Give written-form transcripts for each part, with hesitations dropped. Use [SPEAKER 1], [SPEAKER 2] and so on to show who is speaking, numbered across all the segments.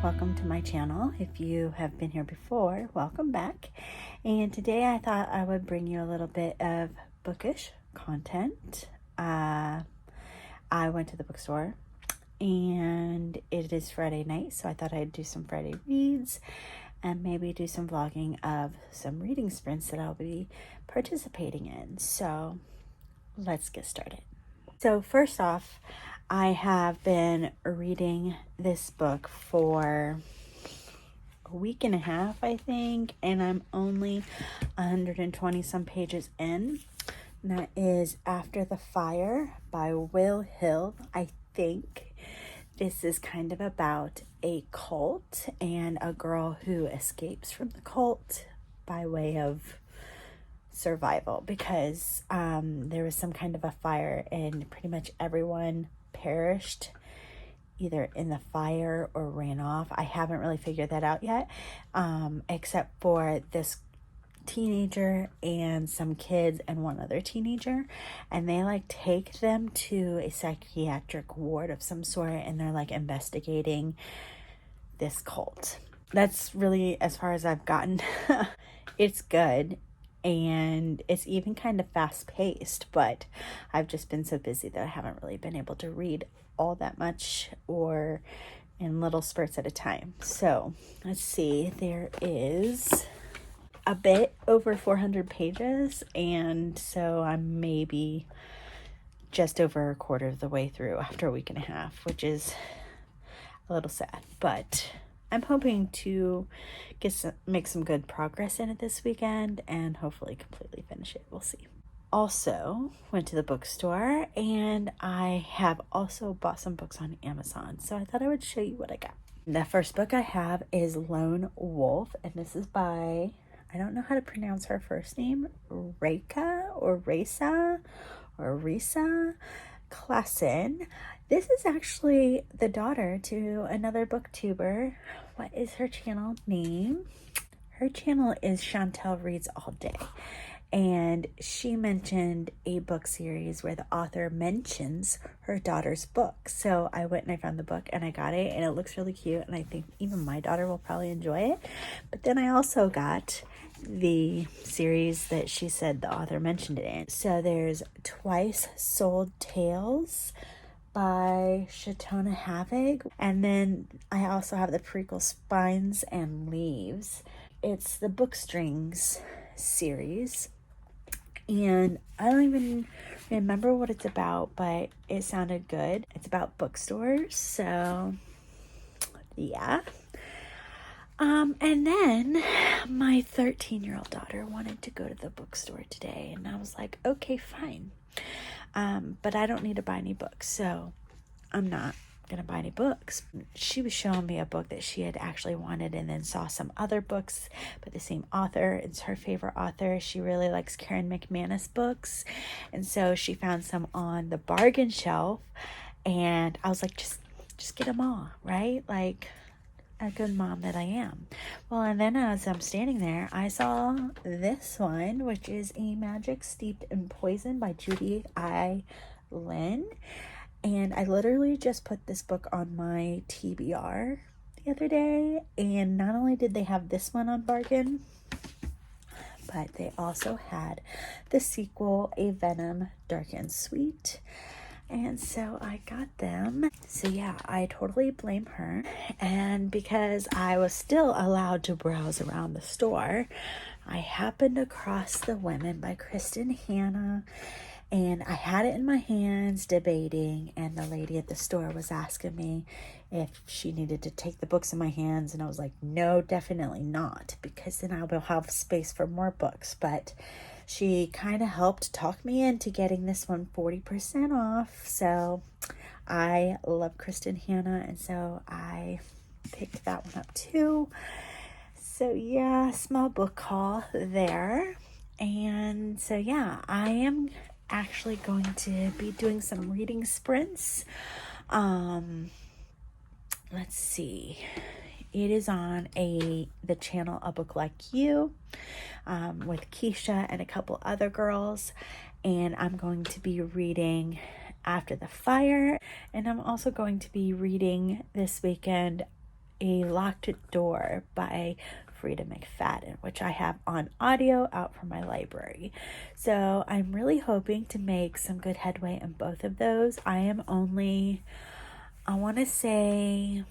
[SPEAKER 1] welcome to my channel. If you have been here before, welcome back. And today I thought I would bring you a little bit of bookish content. I went to the bookstore and it is Friday night, so I thought I'd do some Friday reads and maybe do some vlogging of some reading sprints that I'll be participating in. So let's get started. So first off, I have been reading this book for a week and a half, I think, and I'm only 120 some pages in. And that is After the Fire by Will Hill. I think this is kind of about a cult and a girl who escapes from the cult by way of survival, because there was some kind of a fire and pretty much everyone perished either in the fire or ran off. I haven't really figured that out yet, except for this teenager and some kids and one other teenager, and they like take them to a psychiatric ward of some sort, and they're like investigating this cult. That's really as far as I've gotten. It's good. And it's even kind of fast paced, but I've just been so busy that I haven't really been able to read all that much or in little spurts at a time. So let's see, there is a bit over 400 pages, and so I'm maybe just over a quarter of the way through after a week and a half, which is a little sad, but I'm hoping to make some good progress in it this weekend and hopefully completely finish it. We'll see. Also went to the bookstore, and I have also bought some books on Amazon, so I thought I would show you what I got. The first book I have is Lone Wolf, and this is by, I don't know how to pronounce her first name, Risa Klassen. This is actually the daughter to another booktuber. What is her channel name? Her channel is Chantel Reads All Day. And she mentioned a book series where the author mentions her daughter's book. So I went and I found the book and I got it, and it looks really cute. And I think even my daughter will probably enjoy it. But then I also got the series that she said the author mentioned it in. So there's Twice Sold Tales by Shatona Havig, and then I also have the prequel Spines and Leaves. It's the Bookstrings series, and I don't even remember what it's about, but it sounded good. It's about bookstores, so yeah. And then my 13-year-old daughter wanted to go to the bookstore today, and I was like, okay, fine. But I don't need to buy any books, so I'm not gonna buy any books. She was showing me a book that she had actually wanted, and then saw some other books by the same author. It's her favorite author. She really likes Karen McManus books, and so she found some on the bargain shelf, and I was like, just get them all, right? Like a good mom that I am. Well, and then as I'm standing there, I saw this one, which is A Magic Steeped in Poison by Judy I. Lynn. And I literally just put this book on my TBR the other day, and not only did they have this one on bargain, but they also had the sequel, A Venom Dark and Sweet. And so I got them. So yeah, I totally blame her. And because I was still allowed to browse around the store, I happened across The Women by Kristen Hanna. And I had it in my hands debating, and the lady at the store was asking me if she needed to take the books in my hands. And I was like, no, definitely not, because then I will have space for more books. But she kind of helped talk me into getting this one 40% off. So I love Kristen Hanna, and so I picked that one up too. So yeah, small book haul there. And so yeah, I am actually going to be doing some reading sprints. Let's see. It is on the channel A Book Like You, with Keisha and a couple other girls, and I'm going to be reading After the Fire, and I'm also going to be reading this weekend A Locked Door by Frida McFadden, which I have on audio out from my library. So I'm really hoping to make some good headway in both of those. I am only, I want to say,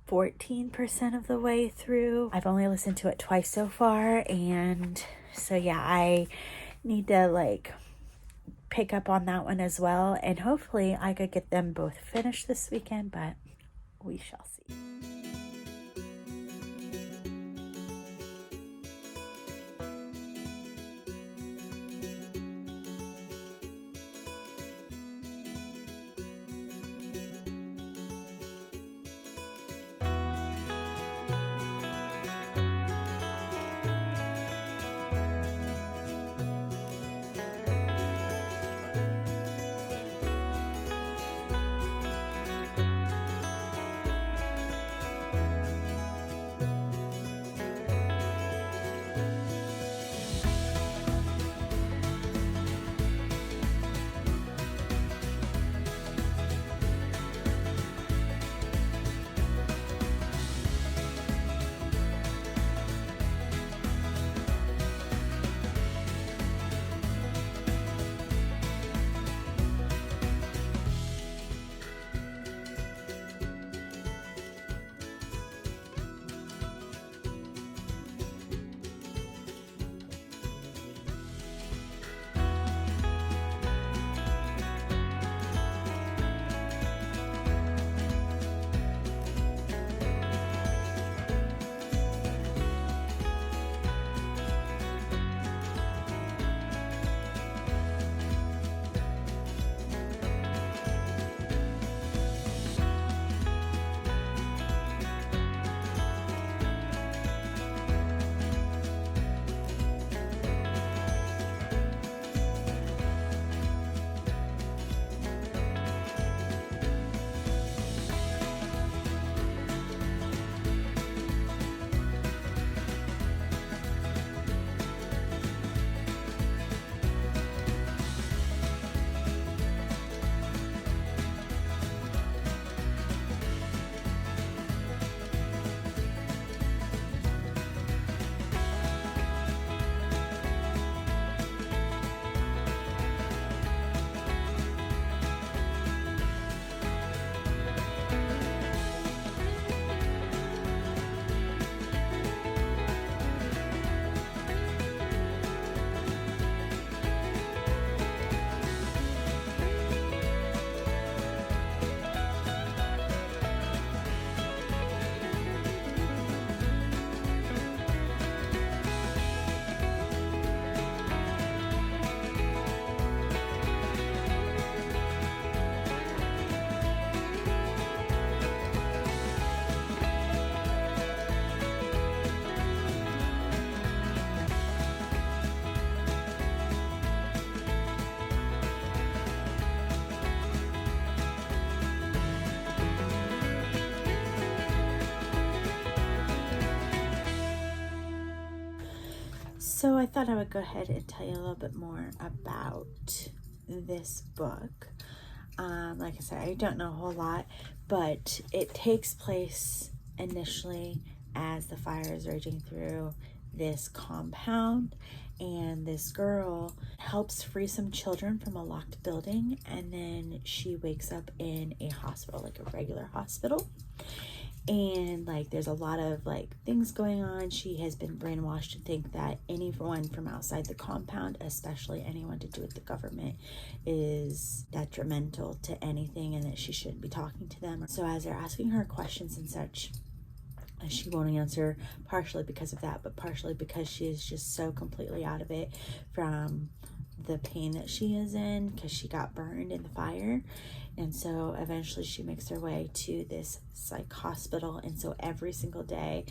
[SPEAKER 1] 14% of the way through. I've only listened to it twice so far, and so yeah, I need to like pick up on that one as well, and hopefully I could get them both finished this weekend, but we shall see. So I thought I would go ahead and tell you a little bit more about this book. Like I said, I don't know a whole lot, but it takes place initially as the fire is raging through this compound, and this girl helps free some children from a locked building, and then she wakes up in a hospital, like a regular hospital. And like there's a lot of like things going on. She has been brainwashed to think that anyone from outside the compound, especially anyone to do with the government, is detrimental to anything, and that she shouldn't be talking to them. So as they're asking her questions and such, she won't answer, partially because of that, but partially because she is just so completely out of it from the pain that she is in, because she got burned in the fire. And so eventually she makes her way to this psych hospital, and so every single day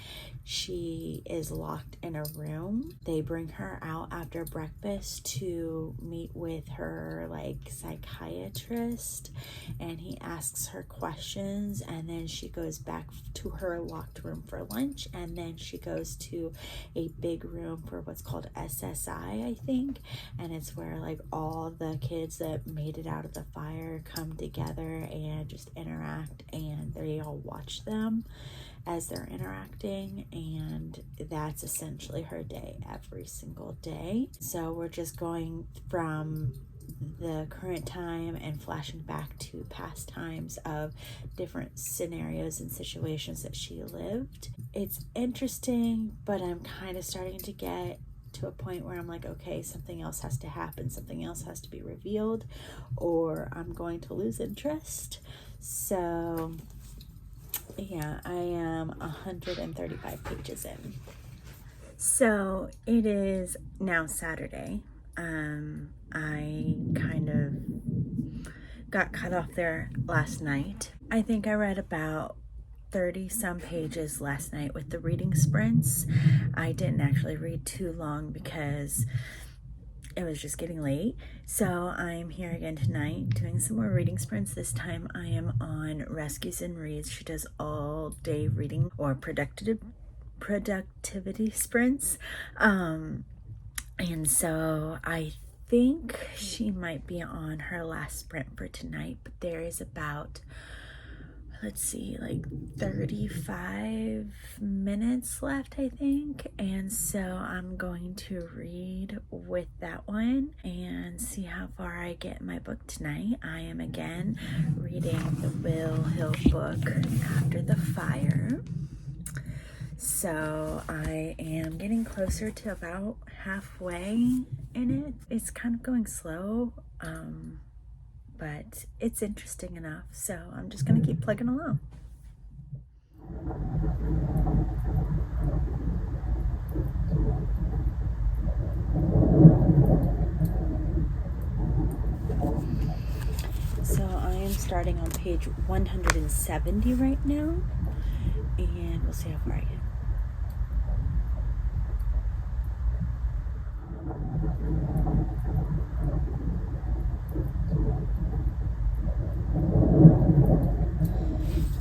[SPEAKER 1] she is locked in a room. They bring her out after breakfast to meet with her like psychiatrist, and he asks her questions, and then she goes back to her locked room for lunch, and then she goes to a big room for what's called SSI, I think, and it's series where like all the kids that made it out of the fire come together and just interact, and they all watch them as they're interacting, and that's essentially her day every single day. So we're just going from the current time and flashing back to past times of different scenarios and situations that she lived. It's interesting, but I'm kind of starting to get to a point where I'm like, okay, something else has to happen, something else has to be revealed, or I'm going to lose interest. So yeah, I am 135 pages in. So it is now Saturday. I kind of got cut off there last night. I think I read about 30 some pages last night with the reading sprints. I didn't actually read too long because it was just getting late. So I'm here again tonight doing some more reading sprints. This time I am on Rescues and Reads. She does all day reading or productivity sprints. And so I think she might be on her last sprint for tonight, but there is about, let's see, like 35 minutes left, I think. And so I'm going to read with that one and see how far I get in my book tonight. I am again reading the Will Hill book, After the Fire. So I am getting closer to about halfway in it. It's kind of going slow, but it's interesting enough. So I'm just going to keep plugging along. So I am starting on page 170 right now, and we'll see how far I get.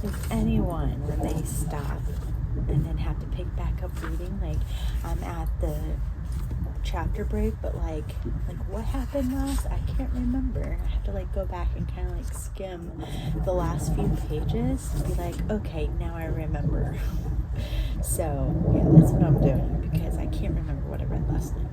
[SPEAKER 1] Does anyone, when they stop and then have to pick back up reading, like I'm at the chapter break, but like what happened last? I can't remember. I have to like go back and kind of like skim the last few pages to be like, okay, now I remember. So yeah, that's what I'm doing because I can't remember what I read last night.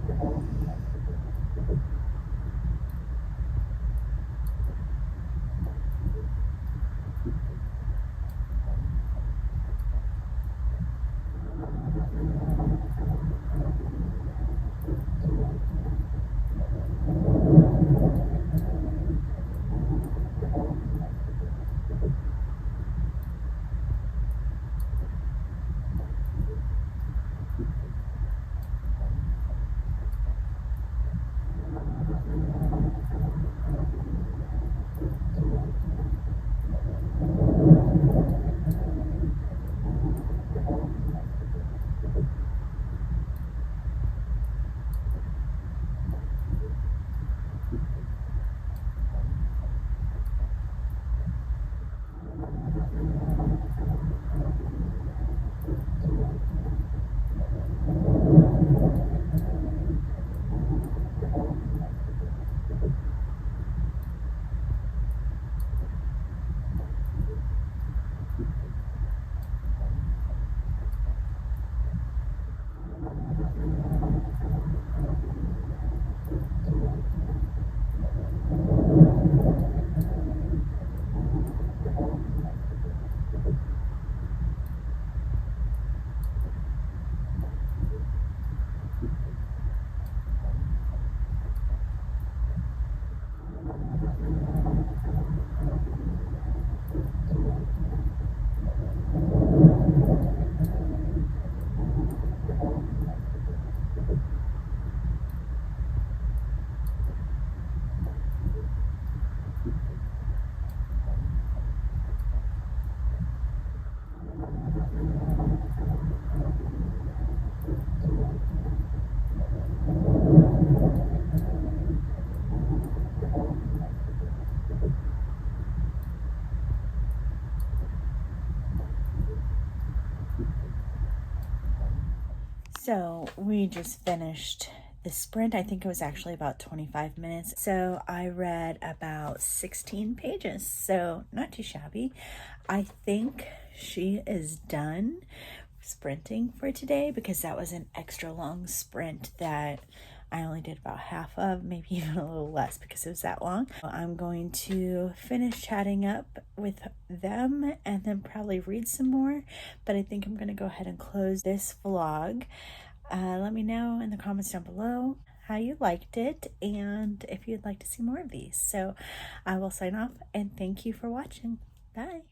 [SPEAKER 1] So we just finished the sprint, I think it was actually about 25 minutes. So I read about 16 pages, so not too shabby. I think she is done sprinting for today because that was an extra long sprint that I only did about half of, maybe even a little less because it was that long. I'm going to finish chatting up with them and then probably read some more, but I think I'm going to go ahead and close this vlog. Let me know in the comments down below how you liked it and if you'd like to see more of these. So I will sign off and thank you for watching. Bye.